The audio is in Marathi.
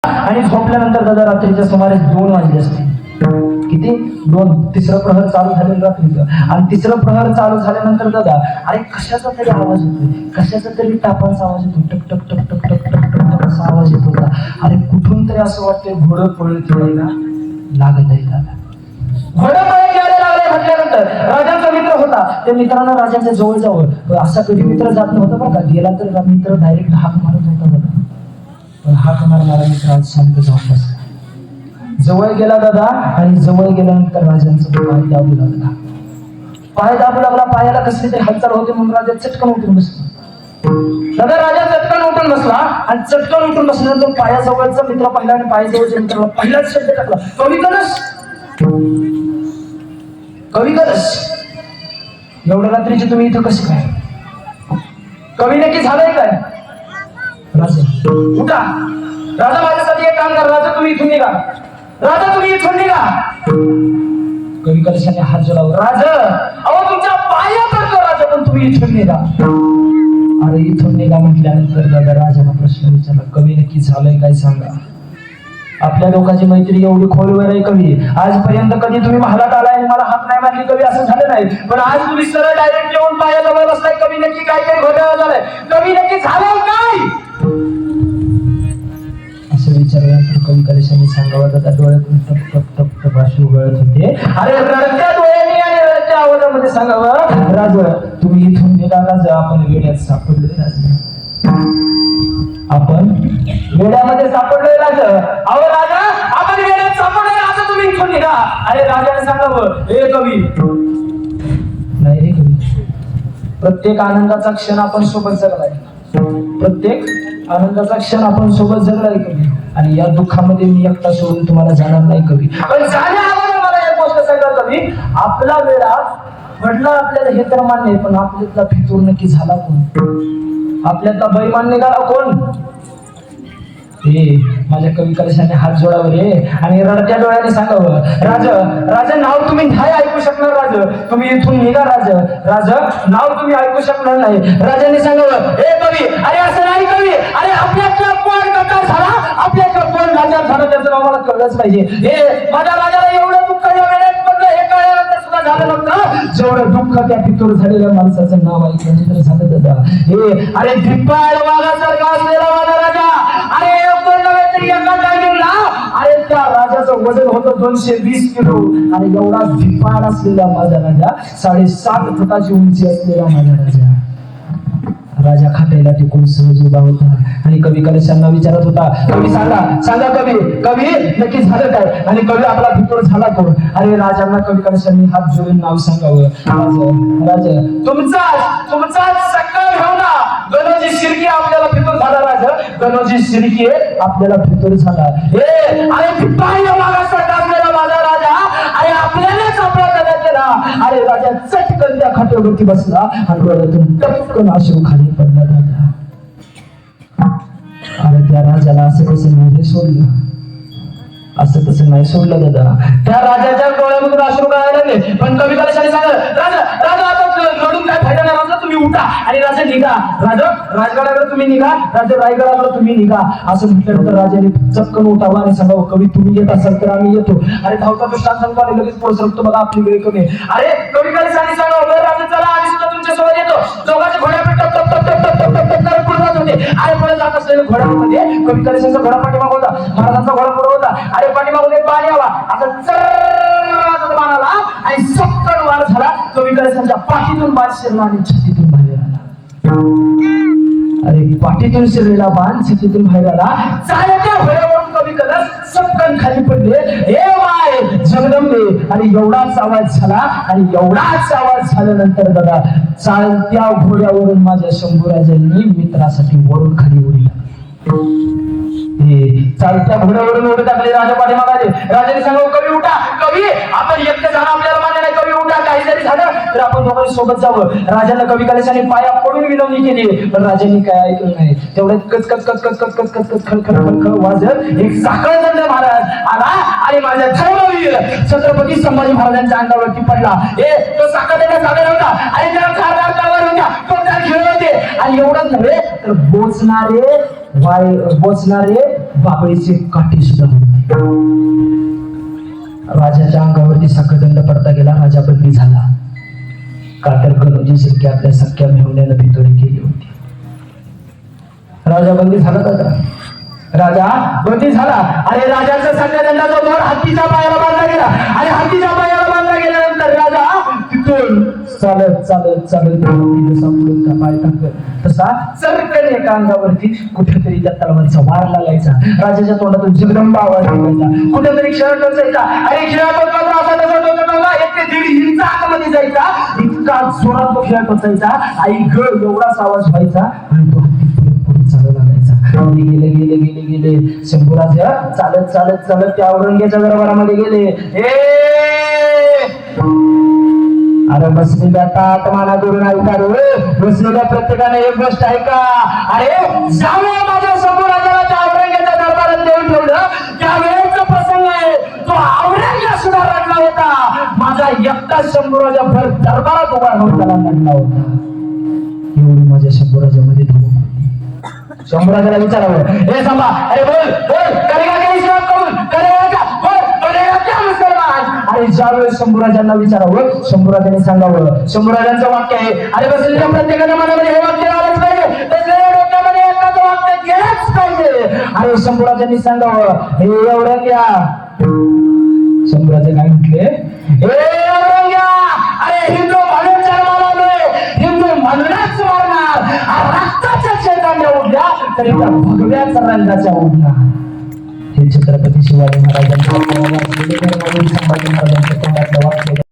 आणि झोपल्यानंतर दादा रात्रीच्या सुमारे 2 वाजले असते. किती? 2. तिसरं प्रहर चालू झालेलं रात्रीचं. आणि तिसरं प्रहर चालू झाल्यानंतर दादा अरे कशाचा तरी आवाज येतोय, कशाचा तरी टापांचा आवाज येतो, टक टक टक टक टक टक टक असा आवाज येतो दादा. अरे कुठून तरी असं वाटतंय घोडं पळत यायला लागत आहे दादा. घोडं पळत यायला लागलंय म्हटल्यानंतर राजाचा मित्र होता, त्या मित्रानं राजाच्या जवळ जावं. असा कधी मित्र जात नव्हता बरं का. गेला तर मित्र डायरेक्ट हाक मारत होता दादा. पण हाक मारणारा मित्र आज शांत जाऊन बसला. जवळ गेला दादा आणि जवळ गेल्यानंतर राजांचा पाय दाबू लागला. पाय दाबू लागला, पायाला कसली तरी हालचाल होते म्हणून राजा चटकन उठून बसला. दादा राजा चटकन उठून बसला आणि चटकन उठून बसल्यानंतर पायाजवळचा मित्र पाहिला आणि पायाजवळच्या मित्राला पहिलाच शब्द टाकला, कवी कलश, कवी कलश. एवढ्या रात्रीची तुम्ही इथं कशी काय? कवी नक्की झालंय काय? राजा उठा, राजा माझ्यासाठी एक काम करा, राजा तुम्ही इथून निघा, राजा तुम्ही इथून निघा. कवी कलशाने हात जोडावा, राजा अहो तुमच्या पाया पडतो राजा, पण तुम्ही इथून निघा. अरे इथून निघा म्हटल्यानंतर दादा राजाला प्रश्न विचारला, कवी नक्की झालंय काय सांगा. आपल्या लोकांची मैत्री एवढी खोलवर आहे कवी, आजपर्यंत कधी तुम्ही महालात आलाय आणि मला हात नाही मारली कवी असं झालं नाही, पण आज तुम्ही सरळ डायरेक्ट येऊन पायाजवळ बसलाय. कवी नक्की काहीतरी घोटाळा झालाय, कवी नक्की झालंय काय असं विचारल्यानंतर कवी कलशाने सांगावं, दादा डोळ्यातून टप टप टप टप अश्रू गळत होते. अरे रडत्या डोळ्यांनी आणि रडत्या आवाजामध्ये सांगावं, राजा तुम्ही इथून निघा, राजा आपण वेड्यात सापडलोय, राजा आपण वेड्यामध्ये सापडलोय, राजा अहो राजा आपण वेड्यात सापडलोय, राजा तुम्ही इथून निघा. अरे राजाने सांगावं, हे कवी नाही रे कवी, प्रत्येक आनंदाचा क्षण आपण सोबत जगलाय, प्रत्येक आनंदाचा क्षण आपण सोबत जगलाय कवी, आणि या दुःखामध्ये मी एकटा सोडून तुम्हाला जाणार नाही कवी. पण जाण्या अगोदर मला एक गोष्ट सांगा कवी, आपला वेळा घडला आपल्याला हे तर मान्य आहे, पण आपल्यातला फितूर नक्की झाला कोण? आपल्यातला बैमान निघाला कोण? हे माझ्या कवी कलशाने हात जोडावर रे आणि रडत्या डोळ्याने सांगावं, राजा राजा नाव तुम्ही नाही ऐकू शकणार, राजा तुम्ही इथून निघा, राजा राजा नाव तुम्ही ऐकू शकणार नाही. राजाने सांगावं, हे कवी अरे असं नाही कवी, अरे आपल्यातला कोण कथा झाला, आपल्यातला कोण राजा झाला त्याचं नाव मला कळलंच पाहिजे. हे माझ्या राजाला एवढं दुःख या वेळेत पडलं, हे कळल्यानंतर सुद्धा झालं नव्हतं जेवढं दुःख त्या फितूर झालेल्या माणसाचं नाव ऐकल्यानंतर झालं दादा. हे अरे धिप्पाड वाघासारखा असलेला माझा राजा, अरे अरे त्या राजाचं वजन होतं 220 किलो, आणि एवढा धिप्पाड असलेला माझा राजा, 7.5 फुटाची उंची असलेला माझा राजा, राजा खात्याला टिकून सहज उभा होता आणि कवी कलशांना विचारत होता, कवी सांगा सांगा कवी, कवी नक्की झालं काय? आणि कवी आपला फितूर झाला कोण? अरे राजांना कवी कलशांनी हात जोडून नाव सांगावं, राजा राजा तुमचाच सक्का घेऊना गणोजी शिर्के आपल्याला फितूर झाला, राजा गणोजी शिर्के आपल्याला फितूर झाला. हे अरे भिपाया मागासारखा असलेला माझा राजा, अरे आपल्यालाच आपला गदा केला. अरे राजा चटकन त्या खाट्यावरती बसला आणि डोळ्यातून टपकन अश्रू खाली पडला दादा. अरे त्या राजाला असं कसं नाही सोडलं, असं तसं नाही सोडलं दादा. त्या राजाच्या डोळ्यामधून अश्रू गळायला लागले, पण कवी कलशाने सांगितलं, राजा राजा आता रडून काय फायदा नाही, राजा तुम्ही उठा आणि राजा निघा, राजा राजगडाकडे तुम्ही निघा, राजा रायगडाकडे तुम्ही निघा. असं म्हटल्यानंतर राजाने चटकन उठावं आणि सांगावं, कवी तुम्ही येत असाल तर आम्ही येतो. अरे धावता दृष्टांत सांगतो आणि लगेच पोहोचतो, बघा आपली वेळ कमी. अरे कवी कलशाने सांगावं, राजा चला आम्ही सुद्धा तुमच्या सोबत येतो. दोघांच्या घोड्याकडे टप टप टप टप टप टप टप करत पुढे जात होते. अरे पुढे जात असलेल्या घोड्यामध्ये कवी कलशाचा घोडा पाठीमाग होता, महाराजांचा घोडा पुढे होता. अरे पाठीमागून पाणी यावा असं चर्र माराला आणि सत्तर वार झाला. कवी कलशांच्या पाठीतून बाण शिरला आणि छातीतून बाहेर आला. अरे पाठीतून शिरलेला बाण छातीतून बाहेर आला. चालत्या घोड्यावरून कवी कलश सटकन खाली पडले. हे माय जगदंबे, आणि एवढाच आवाज झाला. आणि एवढाच आवाज झाल्यानंतर दादा चालत्या घोड्यावरून माझ्या शंभूराजांनी मित्रासाठी वरून खाली उडी चालत्या घोड्यावरून उडी टाकले. राजा पाठीमागे राजाने सांगावं, कवी उठा, कवी आपण एकटे जाणं आपल्याला मान्य नाही, कवी उठा, काही जरी झालं तर आपण दोघांनी सोबत जावं. राजाला कवी कलशाने पाया पडून विनवणी केली, पण राजांनी काय ऐकलं नाही. तेवढ्यात कच कच कच कच कच कच कच कच खळखळ खळखळ वाजत एक साखळदंड महाराज आला आणि माझ्या धर्मवीर छत्रपती संभाजी महाराजांच्या अंगावरती पडला. हे तो साखळदंड सादर होता आणि त्याला खारदार टावर होत्या, तो त्या खेळ होते. आणि एवढंच नव्हे तर बोचणारे बाबळीचे काठी सुद्धा होते. राजाच्या अंगावरती सकदंड पडता गेला. राजा बंदी झाला. का तर गणोजीसारखी आपल्या सख्या मेहुण्याला भितोडी केली होती. राजा बंदी झाला. राजा बंदी झाला. अरे राजाचा सकदंडाचा दोर हत्तीच्या पायाला बांधला गेला आणि हत्तीच्या पायाला बांधला गेल्यानंतर राजा तिथून चालत चालत चालत सापडून त्या पाय टाकलं. तसा चरकन एका अंगावरती कुठेतरी त्या तलवारीचा वार लागायचा. राजाच्या तोंडातून जगदंबा आवाज निघायचा. कुठेतरी खेळ टोचायचा. अरे खेळ टोचला असा त्याचा टोचला 1 ते 1.5 इंच आतमध्ये जायचा. इतका जोरात तो खेळ टोचायचा. आई ग एवढाच आवाज व्हायचा आणि तो हत्ती पुढे चालू लागायचा. गेले गेले गेले गेले शंभूराज चालत चालत चालत त्या औरंगजेबाच्या दरबारामध्ये गेले. अरे बसलेल्या ताटमाना करून ऐका रे. बसलेल्या प्रत्येकाने एक गोष्ट ऐका. अरे ज्यावेळेस माझ्या शंभूराजाला त्या औरंगजेबाच्या दरबारात देऊन ठेवलं त्यावेळेचा प्रसंग आहे. तो औरंगजेब सुद्धा रडला होता. माझा एकटा शंभूराजा भर दरबारात उभा राहून त्याला रडला होता. एवढी माझ्या शंभूराजामध्ये धमक होती. शंभूराजाला विचारावं हे सांभा अरे बोल बोल करेगा क्या इस्लाम कबूल करेगा क्या बोल बनेगा क्या मुसलमान. अरे ज्यावेळेस शंभूराजांना विचारावं शंभूराजांनी सांगावं. शंभूराजांचं वाक्य आहे. अरे बसलेल्या प्रत्येकाच्या मनामध्ये हे वाक्य आलंच पाहिजे. बसलेल्या डोक्यामध्ये एकाचं वाक्य गेलंच पाहिजे. अरे शंभूराजांनी सांगावं हे औरंग्या. शंभूराजे काय म्हटले हे औरंग्या. अरे हिंदू म्हणून जन्माला आलोय. हिंदू म्हणूनच मरणार. रक्ताच्या चैतन्य उडल्या तरी त्या भगव्याच्या रंगाच्या उडणार. हे छत्रपती शिवाजी महाराजांच्या संभाजी महाराजांच्या तोंडातलं वाक्य.